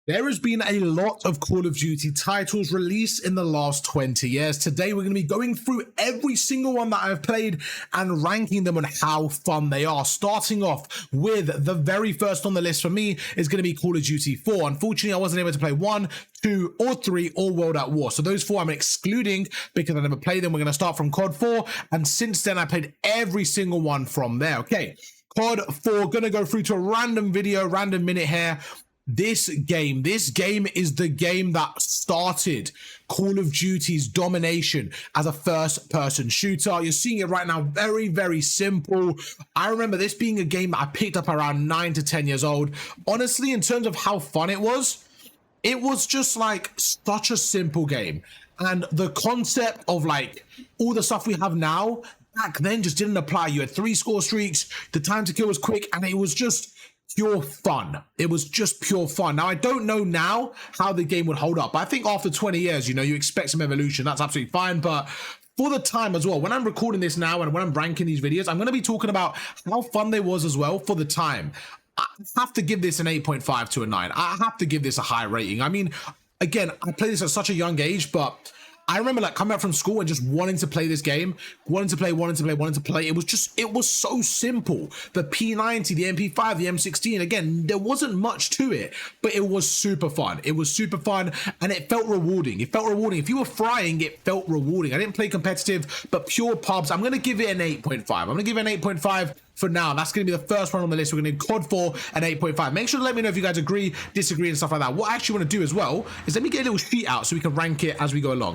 There has been a lot of Call of Duty titles released in the last 20 years. Today, we're going to be going through every single one that I've played and ranking them on how fun they are. Starting off with the very first on the list for me is going to be Call of Duty 4. Unfortunately, I wasn't able to play 1, 2, or 3, or World at War. So those 4 I'm excluding because I never played them. We're going to start from COD 4. And since then, I played every single one from there. Okay, COD 4, going to go through to a random video, random minute here. This game is the game that started Call of Duty's domination as a first-person shooter. You're seeing it right now, very, very simple. I remember this being a game that I picked up around 9 to 10 years old. Honestly, in terms of how fun it was just like such a simple game. And the concept of like all the stuff we have now, back then just didn't apply. You had 3 score streaks, the time to kill was quick, and it was just pure fun. It was just pure fun. Now, I don't know now how the game would hold up. I think after 20 years, you know, you expect some evolution. That's absolutely fine. But for the time as well, when I'm recording this now and when I'm ranking these videos, I'm going to be talking about how fun they was as well for the time. I have to give this an 8.5 to a 9. I have to give this a high rating. I mean, again, I played this at such a young age, but I remember like coming back from school and just wanting to play this game, wanting to play. It was so simple. The P90, the MP5, the M16, again, there wasn't much to it, but it was super fun. It was super fun and it felt rewarding. If you were frying, it felt rewarding. I didn't play competitive, but pure pubs. I'm going to give it an 8.5. I'm going to give it an 8.5 for now. That's going to be the first one on the list. We're going to do COD 4 and 8.5. Make sure to let me know if you guys agree, disagree, and stuff like that. What I actually want to do as well is let me get a little sheet out so we can rank it as we go along.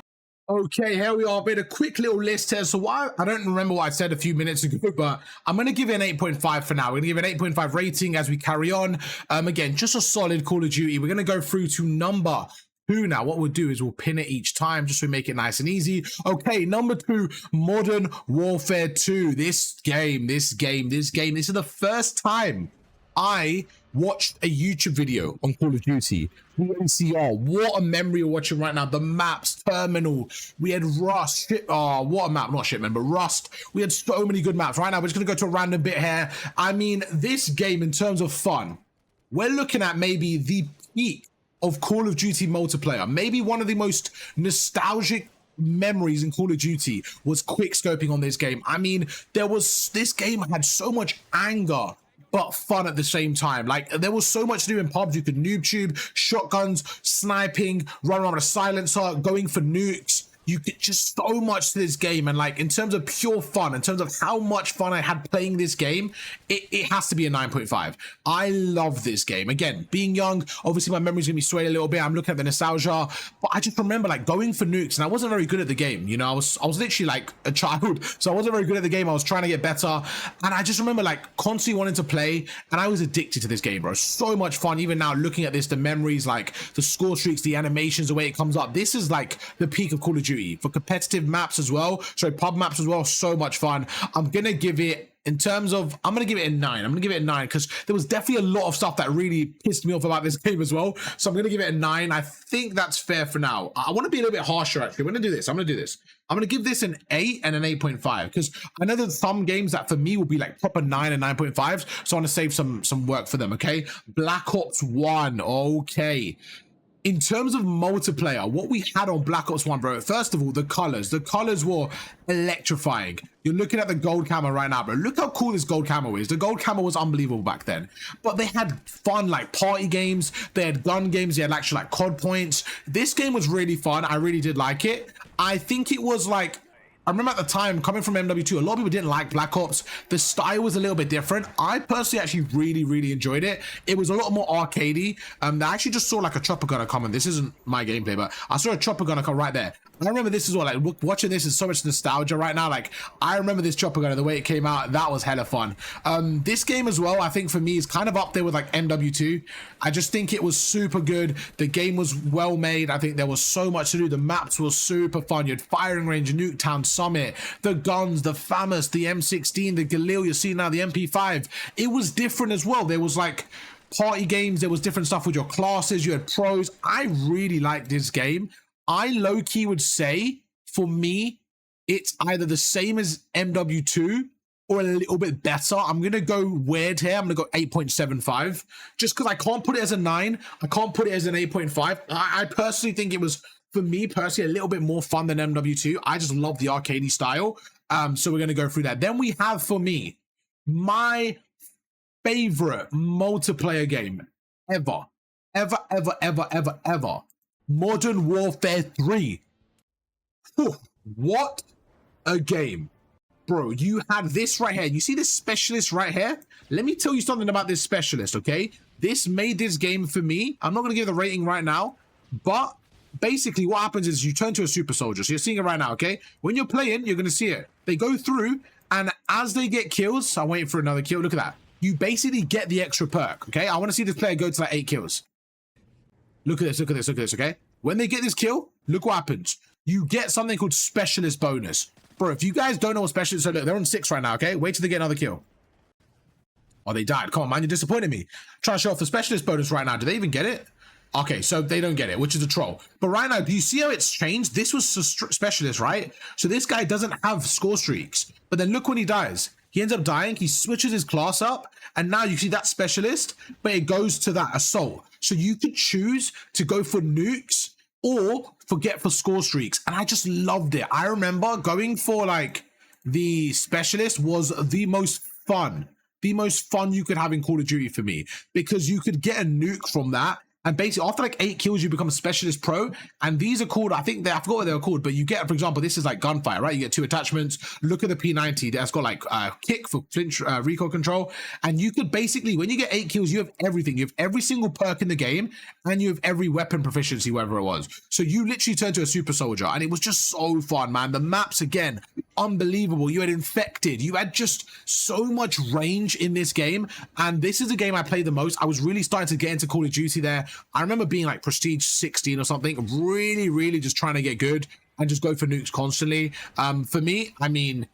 Okay, here we are. Made a quick little list here. So I don't remember what I said a few minutes ago, but I'm going to give it an 8.5 for now. We're going to give it an 8.5 rating as we carry on. Again, just a solid Call of Duty. We're going to go through to number 2 now. What we'll do is we'll pin it each time just to make it nice and easy. Okay, number 2, Modern Warfare 2. This is the first time I watched a YouTube video on Call of Duty. NCR, what a memory we're watching right now. The maps, Terminal, we had Rust, what a map, not Shipman, but Rust. We had so many good maps. Right now, we're just gonna go to a random bit here. I mean, this game in terms of fun, we're looking at maybe the peak of Call of Duty multiplayer. Maybe one of the most nostalgic memories in Call of Duty was quick scoping on this game. I mean, this game had so much anger, but fun at the same time. Like, there was so much to do in pubs. You could noob tube, shotguns, sniping, run around with a silencer, going for nukes. You could just so much to this game. And like, in terms of pure fun, in terms of how much fun I had playing this game, it has to be a 9.5. I love this game. Again, being young, obviously my memory's gonna be swayed a little bit. I'm looking at the nostalgia, but I just remember like going for nukes, and I wasn't very good at the game. You know, I was literally like a child, so I wasn't very good at the game. I was trying to get better, and I just remember like constantly wanting to play, and I was addicted to this game, bro. So much fun. Even now looking at this, the memories, like the score streaks, the animations, the way it comes up, this is like the peak of Call of Duty. For competitive maps as well, so pub maps as well, so much fun. I'm gonna give it, in terms of, I'm gonna give it a 9. I'm gonna give it a 9 because there was definitely a lot of stuff that really pissed me off about this game as well. So I'm gonna give it a 9. I think that's fair for now. I want to be a little bit harsher actually. I'm gonna do this. I'm gonna give this an 8 and an 8.5 because I know there's some games that for me will be like proper 9 and 9.5s. So I want to save some work for them. Okay, Black Ops 1. Okay. In terms of multiplayer, what we had on Black Ops 1, bro, first of all, the colors were electrifying. You're looking at the gold camo right now, bro. Look how cool this gold camo is. The gold camo was unbelievable back then. But they had fun, like party games. They had gun games. They had actually like COD points. This game was really fun. I really did like it. I think it was like, I remember at the time, coming from MW2, a lot of people didn't like Black Ops. The style was a little bit different. I personally actually really enjoyed it. It was a lot more arcadey. I actually just saw like a chopper gunner come in. This isn't my gameplay, but I saw a chopper gunner come right there. I remember this as well, like watching this is so much nostalgia right now. Like, I remember this chopper gunner, the way it came out, that was hella fun. This game as well, I think for me is kind of up there with like MW2. I just think it was super good. The game was well made. I think there was so much to do. The maps were super fun. You had firing range, Nuketown, Summit, the guns, the FAMAS, the M16, the Galil, you see now the MP5. It was different as well. There was like party games, there was different stuff with your classes, you had pros. I really liked this game. I low-key would say, for me, it's either the same as MW2 or a little bit better. I'm going to go weird here. I'm going to go 8.75 just because I can't put it as a 9. I can't put it as an 8.5. I personally think it was, for me personally, a little bit more fun than MW2. I just love the arcadey style. So we're going to go through that. Then we have, for me, my favorite multiplayer game ever. Modern Warfare 3. Whew, what a game. Bro, you had this right here. You see this specialist right here? Let me tell you something about this specialist, okay? This made this game for me. I'm not going to give the rating right now, but basically what happens is you turn to a super soldier. So you're seeing it right now, okay? When you're playing, you're going to see it. They go through, and as they get kills, I'm waiting for another kill. Look at that. You basically get the extra perk, okay? I want to see this player go to like 8 kills. Look at this, look at this, look at this, okay? When they get this kill, look what happens. You get something called specialist bonus. Bro, if you guys don't know what specialists are, look, they're on 6 right now, okay? Wait till they get another kill. Oh, they died. Come on, man, you're disappointing me. Try to show off the specialist bonus right now. Do they even get it? Okay, so they don't get it, which is a troll. But right now, do you see how it's changed? This was specialist, right? So this guy doesn't have score streaks. But then look when he dies. He ends up dying. He switches his class up. And now you see that specialist, but it goes to that assault. So you could choose to go for nukes or forget for score streaks. And I just loved it. I remember going for like the specialist was the most fun you could have in Call of Duty for me, because you could get a nuke from that. And basically, after like 8 kills, you become a specialist pro. And these are called, I forgot what they were called, but you get, for example, this is like gunfire, right? You get 2 attachments. Look at the P90 that's got like kick for flinch, recoil control. And you could basically, when you get 8 kills, you have everything. You have every single perk in the game, and you have every weapon proficiency, whatever it was. So you literally turn to a super soldier, and it was just so fun, man. The maps, again, unbelievable. You had infected. You had just so much range in this game. And this is a game I played the most. I was really starting to get into Call of Duty there. I remember being like prestige 16 or something, really just trying to get good and just go for nukes constantly. For me, I mean,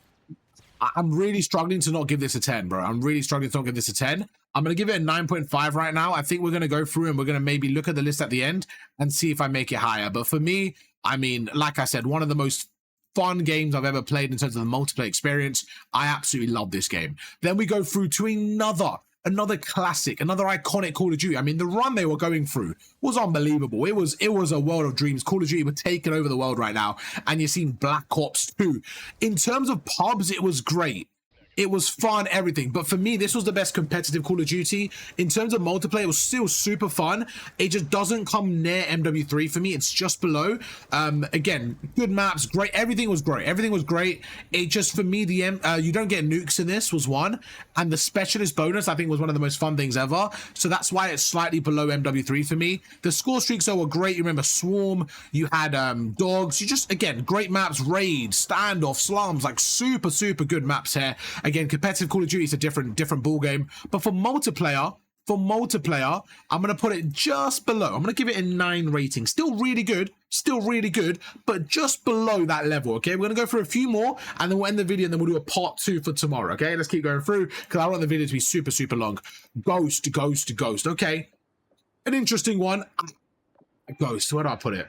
I'm really struggling to not give this a 10, bro. I'm really struggling to not give this a 10. I'm going to give it a 9.5 right now. I think we're going to go through and we're going to maybe look at the list at the end and see if I make it higher. But for me, I mean, like I said, one of the most fun games I've ever played in terms of the multiplayer experience. I absolutely love this game. Then we go through to another classic, another iconic Call of Duty. I mean, the run they were going through was unbelievable. It was a world of dreams. Call of Duty were taking over the world right now, and you're seeing Black Ops 2. In terms of pubs, it was great. It was fun, everything. But for me, this was the best competitive Call of Duty. In terms of multiplayer, it was still super fun. It just doesn't come near MW3 for me. It's just below. Again, good maps, great. Everything was great. Everything was great. It just, for me, you don't get nukes in this was one. And the specialist bonus, I think, was one of the most fun things ever. So that's why it's slightly below MW3 for me. The score streaks, though, were great. You remember Swarm. You had Dogs. You just, again, great maps. Raid, Standoff, Slums. Like, super good maps here. Again, competitive Call of Duty is a different ball game. But for multiplayer, I'm going to put it just below. I'm going to give it a 9 rating. Still really good, but just below that level, okay? We're going to go through a few more, and then we'll end the video, and then we'll do a part 2 for tomorrow, okay? Let's keep going through, because I want the video to be super long. Ghost. Okay. An interesting one. Ghost, where do I put it?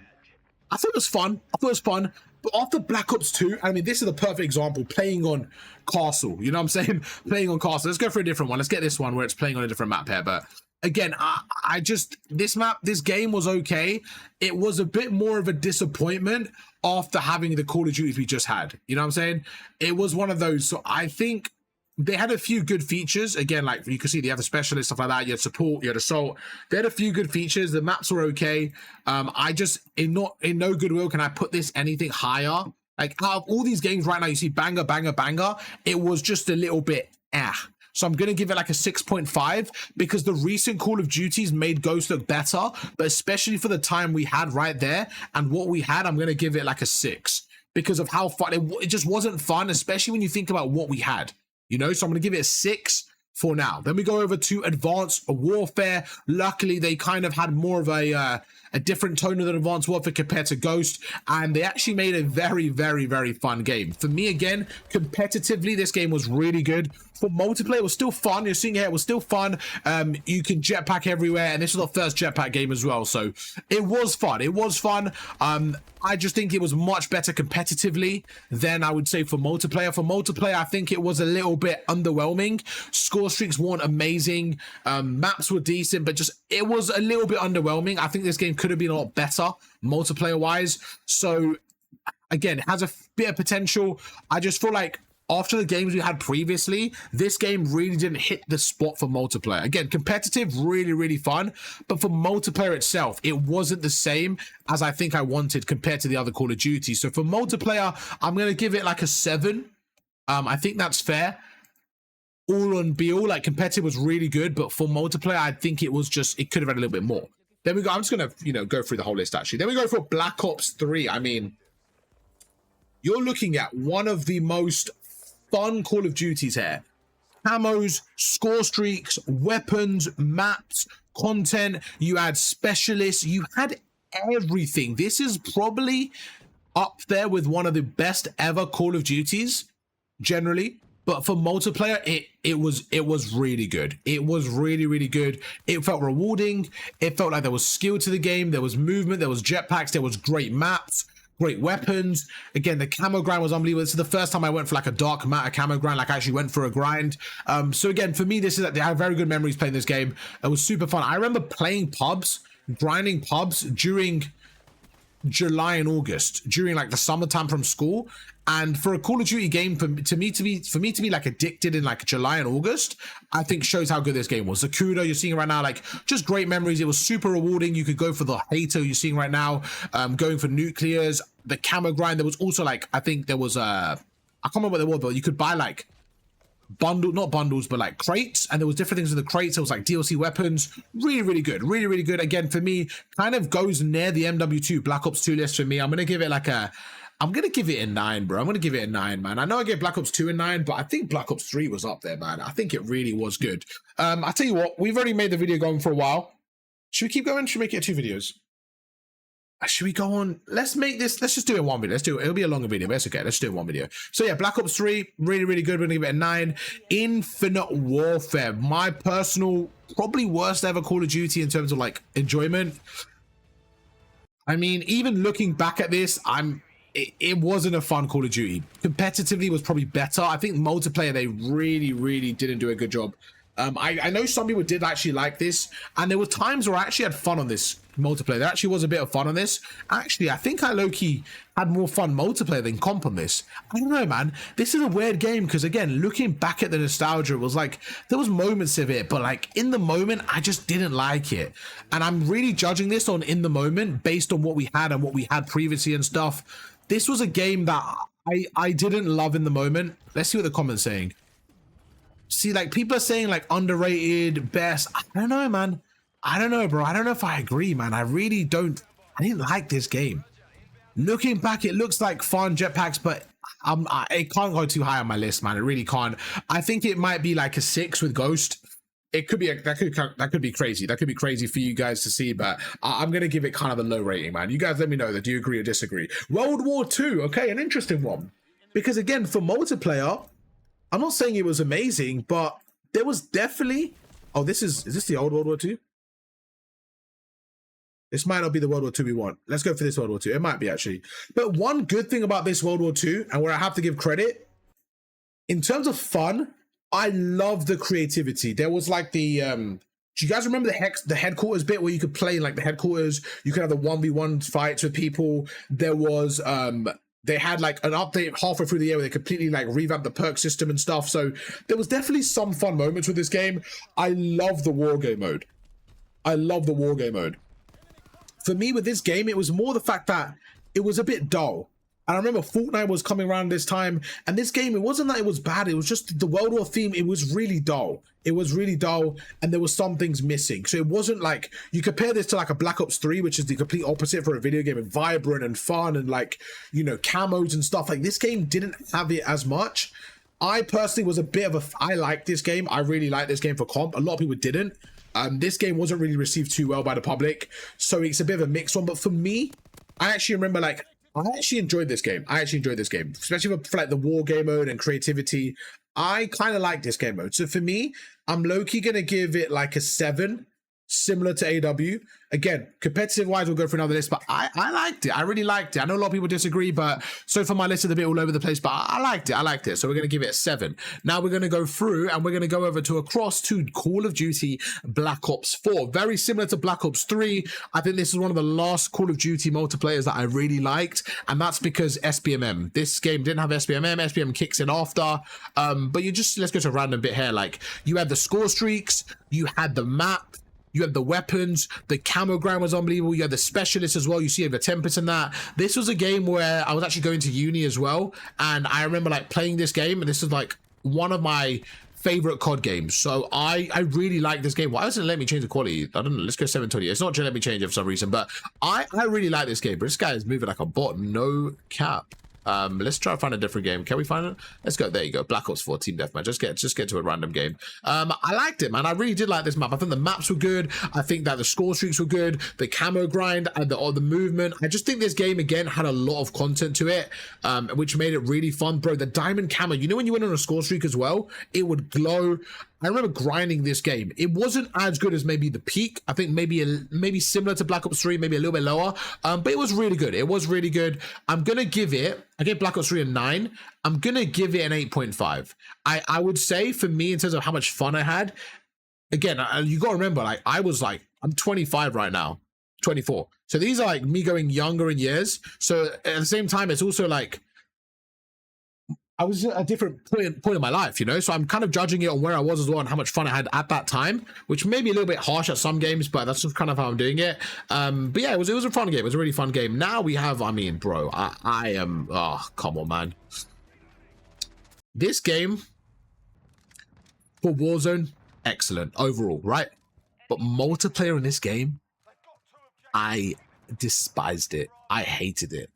I thought it was fun. But after Black Ops 2, I mean, this is a perfect example, playing on Castle. You know what I'm saying? Playing on Castle. Let's go for a different one. Let's get this one where it's playing on a different map here. But again, this game was okay. It was a bit more of a disappointment after having the Call of Duties we just had. You know what I'm saying? It was one of those. So I think they had a few good features. Again, like you can see, they have a specialist, stuff like that. You had support, you had assault. They had a few good features. The maps were okay. I just, in no goodwill, can I put this anything higher? Like, out of all these games right now, you see banger. It was just a little bit So I'm going to give it like a 6.5, because the recent Call of Duties made Ghost look better, but especially for the time we had right there and what we had, I'm going to give it like a 6 because of how fun it just wasn't fun, especially when you think about what we had. You know, so I'm going to give it a 6 for now. Then we go over to Advanced Warfare. Luckily, they kind of had more of a different tone of the Advanced Warfare compared to Ghost, and they actually made a very fun game. For me, again, competitively, this game was really good. for multiplayer, it was still fun. You're seeing it was still fun. You can jetpack everywhere, and this was our first jetpack game as well, so it was fun. It was fun. I just think it was much better competitively than I would say for multiplayer. For multiplayer, I think it was a little bit underwhelming. Score streaks weren't amazing. Maps were decent, but just it was a little bit underwhelming. I think this game could have been a lot better multiplayer wise. So again, it has a bit of potential. I just feel like after the games we had previously, this game really didn't hit the spot for multiplayer. Again, competitive, really, really fun. But for multiplayer itself, it wasn't the same as I think I wanted compared to the other Call of Duty. So for multiplayer, I'm going to give it like a 7. I think that's fair. All on be all, like competitive was really good. But for multiplayer, I think it was just, it could have had a little bit more. Then we go, I'm just going to, go through the whole list actually. Then we go for Black Ops 3. I mean, you're looking at one of the most fun Call of Duties here. Camos, score streaks, weapons, maps, content. You had specialists. You had everything. This is probably up there with one of the best ever Call of Duties, generally. But for multiplayer, it was really good. It was really, really good. It felt rewarding. It felt like there was skill to the game. There was movement. There was jetpacks. There was great maps. Great weapons. Again, the camo grind was unbelievable. This is the first time I went for like a dark matter camo grind, like I actually went for a grind. So again, for me, this is I have very good memories playing this game. It was super fun. I remember playing pubs, grinding pubs during July and August, during like the summertime from school. And for a Call of Duty game, for me to be like addicted in like July and August, I think shows how good this game was. The CUDA you're seeing right now, like just great memories. It was super rewarding. You could go for the hater you're seeing right now, going for nuclears, the camo grind. There was also like, I think there was I can't remember what they were, but you could buy like not bundles, but like crates, and there was different things in the crates. There was like DLC weapons. Really, really good. Really, really good. Again, for me, kind of goes near the MW2 Black Ops 2 list for me. I'm gonna give it a 9, bro. I'm gonna give it a 9, man. I know I gave Black Ops 2 a 9, but I think Black Ops 3 was up there, man. I think it really was good. I tell you what, we've already made the video going for a while. Should we keep going? Should we make it 2 videos? Should we go on? Let's just do it in 1 video. It'll be a longer video, but it's okay. Let's do it in 1 video. So yeah, Black Ops 3, really, really good. We're gonna give it a 9. Infinite Warfare, my personal, probably worst ever Call of Duty in terms of like enjoyment. I mean, even looking back at this, it wasn't a fun Call of Duty. Competitively was probably better. I think multiplayer, they really, really didn't do a good job. I know some people did actually like this, and there were times where I actually had fun on this multiplayer. There actually was a bit of fun on this. Actually, I think I low-key had more fun multiplayer than comp on this. I don't know, man. This is a weird game because, again, looking back at the nostalgia, it was like, there was moments of it, but like in the moment, I just didn't like it. And I'm really judging this on in the moment based on what we had and what we had previously and stuff. This was a game that I didn't love in the moment. Let's see what the comments saying. See, like people are saying like underrated, best. I don't know, man. I don't know, bro. I don't know if I agree, man. I really don't. I didn't like this game. Looking back, it looks like fun jetpacks, but it can't go too high on my list, man. It really can't. I think it might be like a 6 with Ghost. It could be that could be crazy. That could be crazy for you guys to see, but I'm gonna give it kind of a low rating, man. You guys let me know that. Do you agree or disagree? World War II, okay, an interesting one, because again, for multiplayer, I'm not saying it was amazing, but there was definitely. Oh, is this the old World War II? This might not be the World War II we want. Let's go for this World War II. It might be actually. But one good thing about this World War II, and where I have to give credit, in terms of fun, I love the creativity. There was like the do you guys remember the headquarters bit where you could play in like the headquarters? You could have the 1v1 fights with people. There was they had like an update halfway through the year where they completely like revamped the perk system and stuff. So there was definitely some fun moments with this game. I love the war game mode. I love the war game mode. For me with this game, it was more the fact that it was a bit dull. And I remember Fortnite was coming around this time, and this game, it wasn't that it was bad, it was just the World War theme, it was really dull. It was really dull, and there were some things missing. So it wasn't like, you compare this to like a Black Ops 3, which is the complete opposite for a video game, and vibrant and fun and like, you know, camos and stuff. Like this game didn't have it as much. I personally was a bit of I liked this game. I really liked this game for comp. A lot of people didn't. This game wasn't really received too well by the public, so it's a bit of a mixed one. But for me, I actually remember like, I actually enjoyed this game. I actually enjoyed this game, especially for like the war game mode and creativity. I kind of like this game mode. So for me, I'm low-key going to give it like a 7, similar to AW. Again, competitive wise, we'll go for another list, but I liked it. I really liked it. I know a lot of people disagree, but so far my list is a bit all over the place, but I liked it. I liked it. So we're going to give it a 7. Now we're going to go through and we're going to go over to across to Call of Duty Black Ops 4. Very similar to Black Ops 3. I think this is one of the last Call of Duty multiplayers that I really liked, and that's because SBMM. This game didn't have SBMM. SBMM kicks in after, but you just, let's go to a random bit here. Like, you had the score streaks, you had the map, you had the weapons, the camo grind was unbelievable, you had the specialists as well, you see over Tempest and that. This was a game where I was actually going to uni as well, and I remember like playing this game, and this is like one of my favorite COD games. So I really like this game. Why doesn't it let me change the quality? I don't know, let's go 720. It's not gonna let me change it for some reason, but I really like this game. But this guy is moving like a bot, no cap. Let's try to find a different game. Can we find it? Let's go. There you go. Black Ops 4 Team Deathmatch. Just get to a random game. I liked it, man. I really did like this map. I think the maps were good. I think that the score streaks were good. The camo grind and the movement. I just think this game again had a lot of content to it, which made it really fun, bro. The diamond camo. You know when you went on a score streak as well, it would glow. I remember grinding this game. It wasn't as good as maybe the peak. I think maybe similar to Black Ops 3, maybe a little bit lower. But it was really good. It was really good. I'm gonna give it. I gave Black Ops 3 a 9. I'm gonna give it an 8.5. I would say for me in terms of how much fun I had. Again, you gotta remember, like I'm 25 right now, 24. So these are like me going younger in years. So at the same time, it's also like I was at a different point in my life, you know? So I'm kind of judging it on where I was as well and how much fun I had at that time, which may be a little bit harsh at some games, but that's just kind of how I'm doing it. But yeah, it was a fun game. It was a really fun game. Now we have, I mean, bro, I am, oh, come on, man. This game for Warzone, excellent overall, right? But multiplayer in this game, I despised it. I hated it.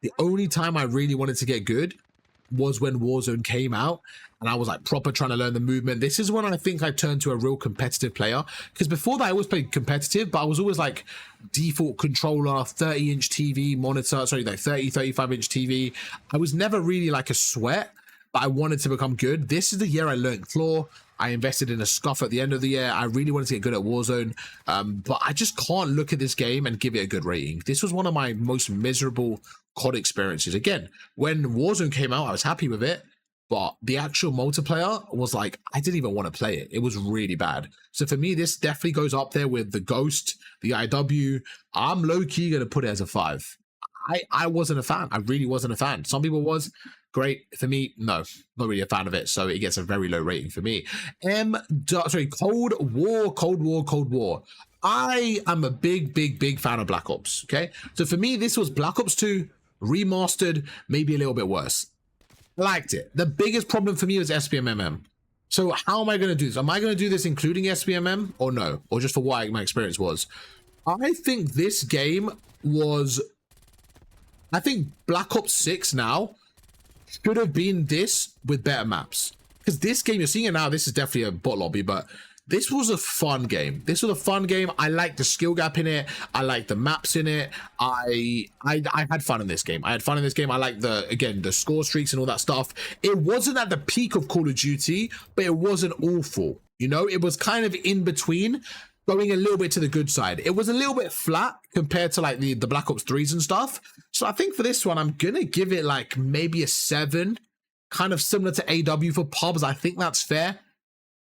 The only time I really wanted to get good was when Warzone came out and I was like proper trying to learn the movement. This is when I think I turned to a real competitive player, because before that I always played competitive, but I was always like default controller, 30-inch TV monitor, sorry, like 35-inch TV. I was never really like a sweat, but I wanted to become good. This is the year I learned Claw. I invested in a scuff at the end of the year. I really wanted to get good at Warzone, but I just can't look at this game and give it a good rating. This was one of my most miserable COD experiences. Again, when Warzone came out, I was happy with it, but the actual multiplayer was like, I didn't even want to play it. It was really bad. So for me, this definitely goes up there with the Ghost, the IW. I'm low-key going to put it as a 5. I wasn't a fan. I really wasn't a fan. Some people was. Great. For me, no, not really a fan of it. So it gets a very low rating for me. Cold War. I am a big fan of Black Ops. Okay. So for me, this was Black Ops 2 remastered, maybe a little bit worse. I liked it. The biggest problem for me was SBMM. So how am I going to do this? Am I going to do this including SBMM or no? Or just for what my experience was? I think this game was, I think Black Ops 6 now should have been this with better maps, because this game, you're seeing it now, this is definitely a bot lobby, but this was a fun game. This was a fun game. I like the skill gap in it. I like the maps in it. I had fun in this game. I like the score streaks and all that stuff. It wasn't at the peak of Call of Duty, but it wasn't awful. You know, it was kind of in between, going a little bit to the good side. It was a little bit flat compared to like the Black Ops 3s and stuff. So I think for this one, I'm gonna give it like maybe a 7, kind of similar to AW for pubs. I think that's fair.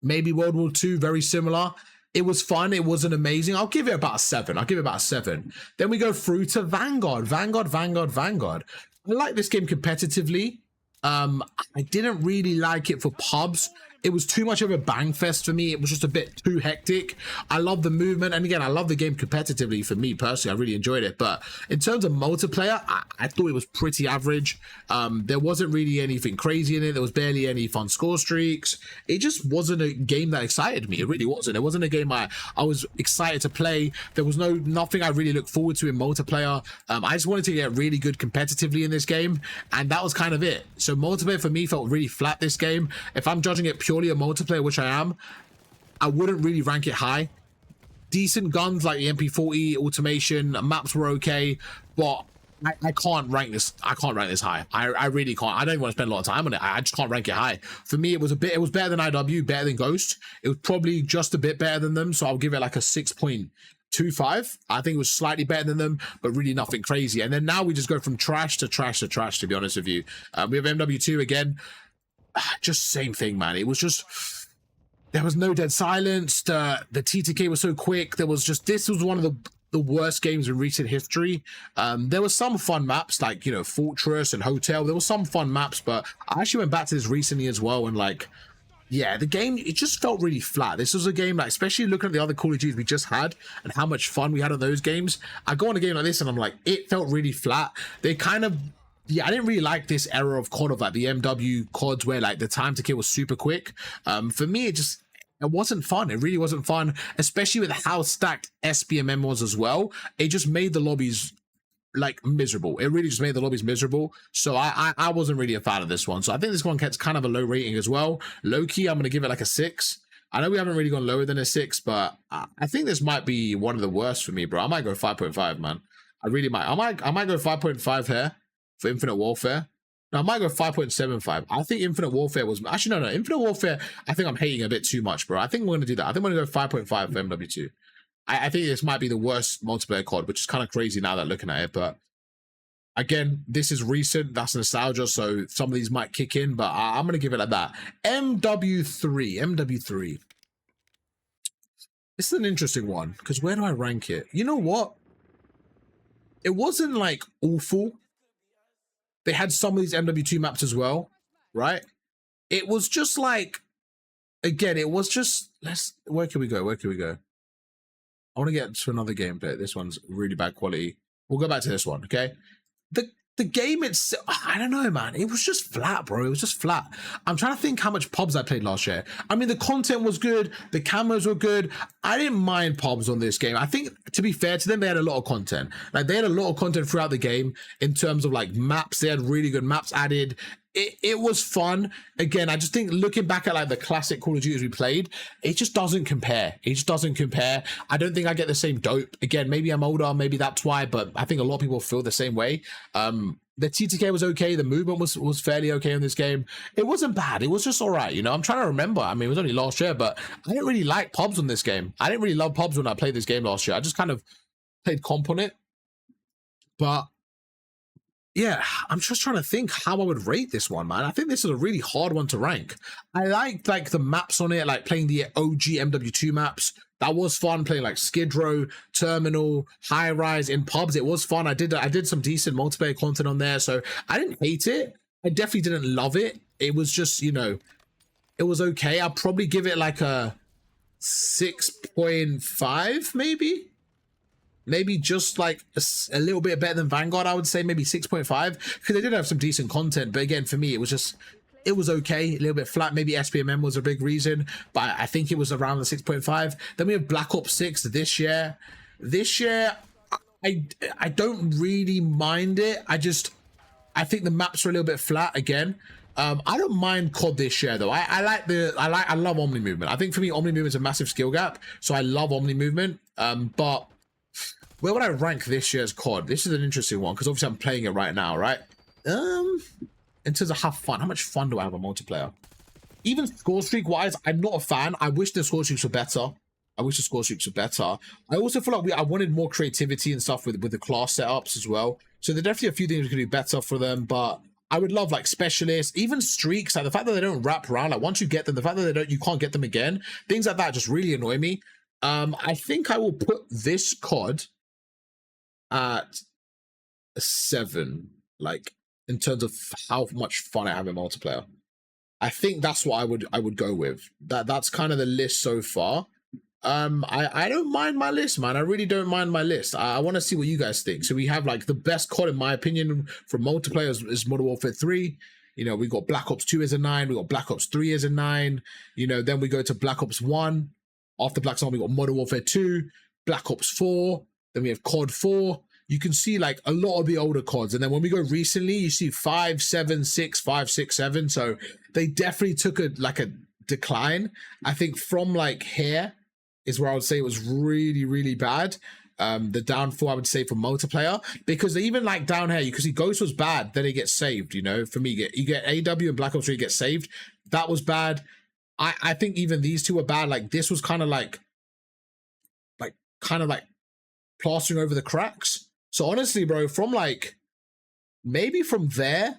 Maybe World War II, very similar. It was fun. It wasn't amazing. I'll give it about a 7. Then we go through to Vanguard. I like this game competitively. I didn't really like it for pubs. It was too much of a bang fest for me. It was just a bit too hectic. I love the movement. And again, I love the game competitively. For me personally, I really enjoyed it. But in terms of multiplayer, I thought it was pretty average. There wasn't really anything crazy in it. There was barely any fun score streaks. It just wasn't a game that excited me. It really wasn't. It wasn't a game I was excited to play. There was nothing I really looked forward to in multiplayer. I just wanted to get really good competitively in this game. And that was kind of it. So multiplayer for me felt really flat this game. If I'm judging it purely a multiplayer, which I am, I wouldn't really rank it high. Decent guns like the MP40, automation, maps were okay, but I can't rank this. I can't rank this high. I really can't. I don't want to spend a lot of time on it. I just can't rank it high. For me, it was better than IW, better than Ghost. It was probably just a bit better than them. So I'll give it like a 6.25. I think it was slightly better than them, but really nothing crazy. And then now we just go from trash to trash to trash, to be honest with you. We have MW2 again. Just same thing, man. It was just, there was no dead silence. The TTK was so quick. There was just, this was one of the worst games in recent history. There was some fun maps like, you know, Fortress and Hotel. There was some fun maps, but I actually went back to this recently as well, and like, yeah, the game, it just felt really flat. This was a game, like, especially looking at the other Call of Duties we just had and how much fun we had on those games. I go on a game like this and I'm like, it felt really flat. They kind of, yeah, I didn't really like this era of COD, of like the MW CODs where like the time to kill was super quick. For me, it wasn't fun. It really wasn't fun, especially with how stacked SBMM was as well. It just made the lobbies like miserable. It really just made the lobbies miserable. So I wasn't really a fan of this one. So I think this one gets kind of a low rating as well. Low key, I'm going to give it like a 6. I know we haven't really gone lower than a 6, but I think this might be one of the worst for me, bro. I might go 5.5, man. I really might. I might go 5.5 here for Infinite Warfare. No, I might go 5.75. I think Infinite Warfare was... Actually, no. Infinite Warfare, I think I'm hating a bit too much, bro. I think we're going to do that. I think we're going to go 5.5 for MW2. I think this might be the worst multiplayer COD, which is kind of crazy now that looking at it. But again, this is recent. That's nostalgia, so some of these might kick in, but I'm going to give it like that. MW3. This is an interesting one, because where do I rank it? You know what? It wasn't like awful. They had some of these MW2 maps as well, right? It was just like, again, it was just, where can we go? I want to get to another gameplay. This one's really bad quality. We'll go back to this one, okay? The game itself, I don't know, man. It was just flat, bro. It was just flat. I'm trying to think how much pubs I played last year. I mean, the content was good. The cameras were good. I didn't mind pubs on this game. I think, to be fair to them, they had a lot of content. Like, they had a lot of content throughout the game in terms of, like, maps. They had really good maps added. It was fun. Again, I just think looking back at like the classic Call of Duty we played, it just doesn't compare. It just doesn't compare. I don't think I get the same dope. Again, maybe I'm older, maybe that's why, but I think a lot of people feel the same way. The TTK was okay. The movement was fairly okay in this game. It wasn't bad. It was just all right. You know, I'm trying to remember. I mean, it was only last year, but I didn't really like pubs on this game. I didn't really love pubs when I played this game last year. I just kind of played comp on it. But yeah, I'm just trying to think how I would rate this one, man. I think this is a really hard one to rank. I liked like the maps on it, like playing the OG MW2 maps. That was fun, playing like Skid Row, Terminal, High Rise in pubs. It was fun. I did some decent multiplayer content on there, so I didn't hate it. I definitely didn't love it. It was just, you know, it was okay. I'll probably give it like a 6.5, maybe. Maybe just like a little bit better than Vanguard, I would say, maybe 6.5, because they did have some decent content. But again, for me, it was just, it was okay, a little bit flat. Maybe SPMM was a big reason, but I think it was around the 6.5. Then we have Black Ops 6 this year. This year, I don't really mind it. I think the maps are a little bit flat again. I don't mind COD this year though. I love Omni movement. I think for me, Omni movement is a massive skill gap, so I love Omni movement. But where would I rank this year's COD? This is an interesting one because obviously I'm playing it right now, right? In terms of how much fun do I have on multiplayer? Even score streak wise, I'm not a fan. I wish the score streaks were better. I also feel like I wanted more creativity and stuff with the class setups as well. So there are definitely a few things we could do better for them, but I would love like specialists, even streaks, like the fact that they don't wrap around, like once you get them, the fact that you can't get them again, things like that just really annoy me. I think I will put this COD at a 7, like in terms of how much fun I have in multiplayer. I think that's what I would go with. That's kind of the list so far. I don't mind my list, man. I really don't mind my list. I want to see what you guys think. So we have like the best COD in my opinion from multiplayer is Modern Warfare 3. You know, we got Black Ops 2 as a 9, we got Black Ops 3 as a 9. You know, then we go to Black Ops 1. After Black Ops 1, we got Modern Warfare 2, Black Ops 4, then we have COD 4. You can see like a lot of the older CODs. And then when we go recently, you see 5, 7, 6, 5, 6, 7. So they definitely took a decline. I think from like here is where I would say it was really, really bad. the downfall, I would say, for multiplayer, because even like down here, you can see Ghost was bad, then it gets saved. You know, for me, you get AW and Black Ops 3 get saved. That was bad. I think even these two were bad. Like this was kind of like plastering over the cracks. So honestly, bro, from like maybe from there,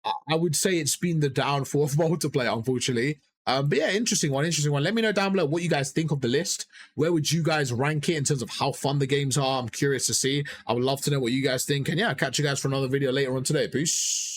I would say it's been the downfall of multiplayer, unfortunately. But yeah, interesting one. Let me know down below what you guys think of the list. Where would you guys rank it in terms of how fun the games are? I'm curious to see. I would love to know what you guys think. And yeah, I'll catch you guys for another video later on today. Peace.